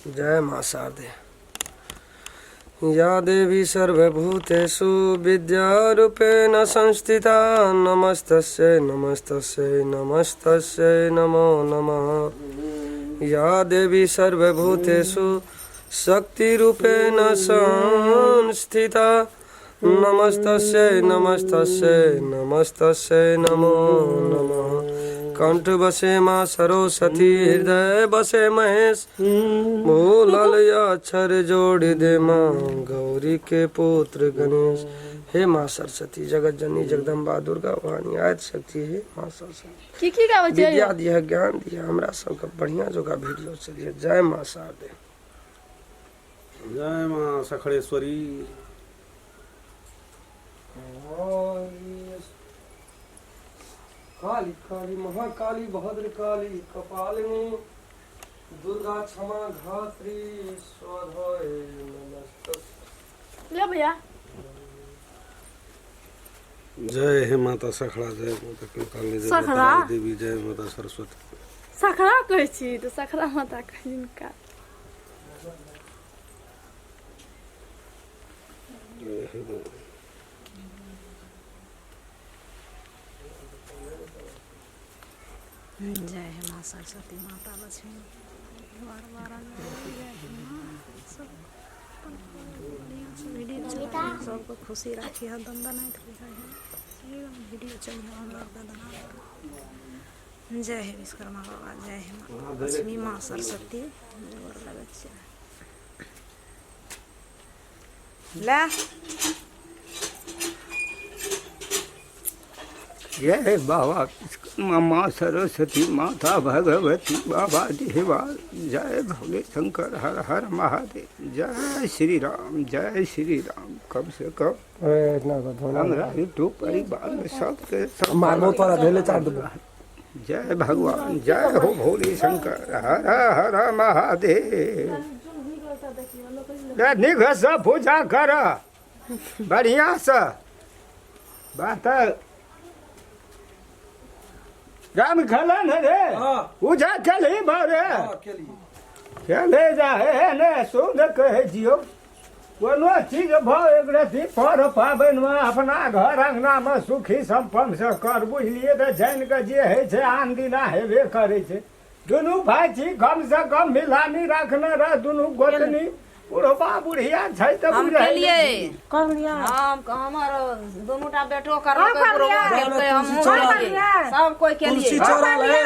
जय मां शारदे। या देवी सर्वभूतेषु विद्यारूपेण संस्थिता नमस्तस्यै नमस्तस्यै नमस्तस्यै नमो नमः। या देवी सर्वभूतेषु शक्तिरूपेण संस्थिता नमस्तस्यै नमस्तस्यै नमस्तस्यै नमो नमः। कंठ बसे माँ सरस्वती हृदय बसे महेश मूलल अक्षर जोड़ दे माँ गौरी के पुत्र गणेश। हे माँ सरस्वती जगत जननी जगदम्बा दुर्गा भवानी आदि शक्ति हे माँ सरस्वती विद्या दिया ज्ञान दिया हमरा सबका बढ़िया जोगा वीडियो चलिए। जय माँ शारदे। जय माँ सखड़ेश्वरी। काली काली महाकाली भद्रकाली कपालिनी दुर्गा क्षमा धात्री स्वधाय नमस्तस्यै। ले भैया जय हे माता सखड़ा जय माता काली जय सखड़ा? माता देवी जय माता सरस्वती। सखरा कहै छी तो सखरा माता कहै का जय हे माँ सरस्वती माता लक्ष्मी सबको खुशी राखी है दम बनाए वीडियो चलिए जय हे विश्वकर्मा बाबा जय हे माँ लक्ष्मी माँ सरस्वती ला जय बाबा माँ सरस्वती माता भगवती बाबा देवा जय भोले शंकर हर हर महादेव जय श्री राम कम से कम हमारा यूट्यूब परिवार में सबके सब मारबो तोरा धेले चार दबो। जय भगवान जय हो भोले शंकर हर हर महादेव। निघ से पूजा कर बढ़िया से बात राम खलन रे पूजा चली बारे चले जाए ने शुद्ध कहे जियो कोनो चीज भऽ एक रति पर पाबनि में अपना घर अंगना में सुखी संपन्न से कर बुझलिए तो जान के जे है छै आन दिना हेबे करे छै। दुनू भाई छी कम से कम मिलानी रखने रह दुनू गोतनी बुढ़बा बुढ़िया छै त हम बुझाइ केलिए कर लिया हम हमर दोनोटा बेटो करलकै बुढ़वा केलकै हम सब कोई तुलसी केलिए चोरा ले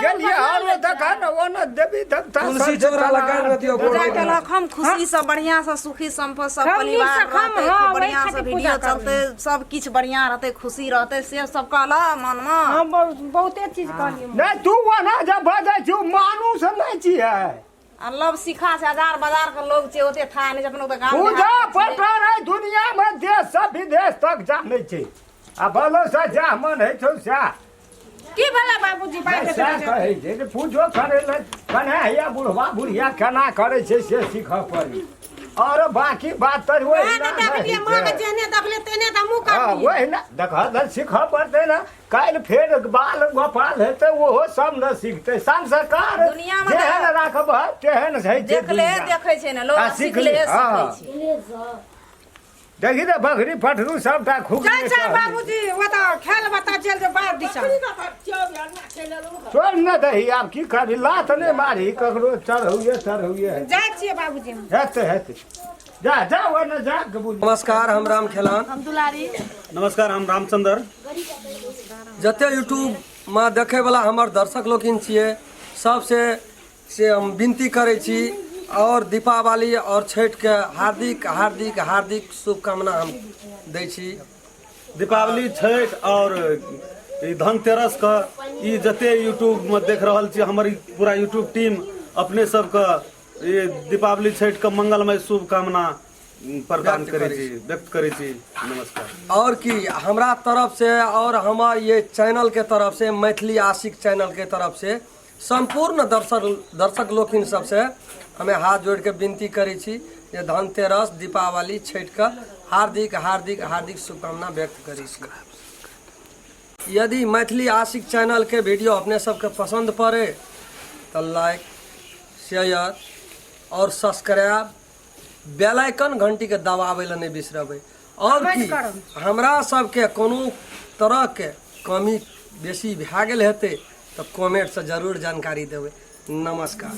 केलिए और देखा न वो न देवी देवता तुलसी चोरा लगा दियो पूजा केलक हम खुशी से बढ़िया से सुखी संपन्न सब परिवार रहते बढ़िया से वीडियो चलते सब किछ बढ़िया रहते खुशी रहते से सब कहला मन में हम बहुते चीज कहलिए नहीं तू वना जब बजे छु मानुस नहीं छिए लव सिखा से हजार बाजार के लोग छे ओते था नहीं अपन तो गांव पूजा पटर है दुनिया में देश से विदेश तक जाने छै आ बोलो से जा मन है छौ सा की भला बाबूजी बात सा कहे छै जे पूजो करे ले कने हैया बुढ़वा बुढ़िया केना करे छै से सीख पड़ी और बाकी बात तो वो मां के जेने देखले तेने त मुंह काट दिए वही ना देखा दर सीख पड़ते ना काल फेर बाल गोपाल हेते वो सब न सीखते संस्कार दुनिया में जेहन राखब तेहन छै देखले देखे छै ना लोग सीख ले सीखे छै देखी रे बकरी पठरू सबटा खूब चल चल बाबूजी वो तो खेल बता चल जो बाहर दिशा छोड़ न दही आब की करबी लात नहीं मारी ककरो चढ़ौए जाय छिए बाबूजी हेते जा जा वो न जा कबूल। नमस्कार हम राम खेलान। हम दुलारी नमस्कार हम रामचंद्र। जते यूट्यूब में देखे वाला हमार दर्शक लोगिन छिए सबसे से हम विनती करे छी और दीपावली और छठ के हार्दिक हार्दिक हार्दिक शुभकामना हम दै छी। दीपावली छठ और धनतेरस का ये जते यूट्यूब में देख रहल छी हमर पूरा यूट्यूब टीम अपने सबका ये दीपावली छठ का मंगलमय शुभकामना प्रदान व्यक्त करे छी। नमस्कार। और कि हमरा तरफ से और हमार ये चैनल के तरफ से मैथिली आशिक चैनल के तरफ से संपूर्ण दर्शक लोकिन सबसे हमें हाथ जोड़ के विनती करे छी जे धनतेरस दीपावली छठ का हार्दिक हार्दिक हार्दिक शुभकामना व्यक्त करे छी। यदि मैथिली आशिक चैनल के वीडियो अपने सबके पसंद पड़े तो लाइक शेयर और सब्सक्राइब बेल आइकन घंटी के दबावे ला नहीं बिसरबे। और की हमरा सबके कोनो तरह के कमी बेसी भए गेल हेतै तो कमेंट से जरूर जानकारी देबै। नमस्कार।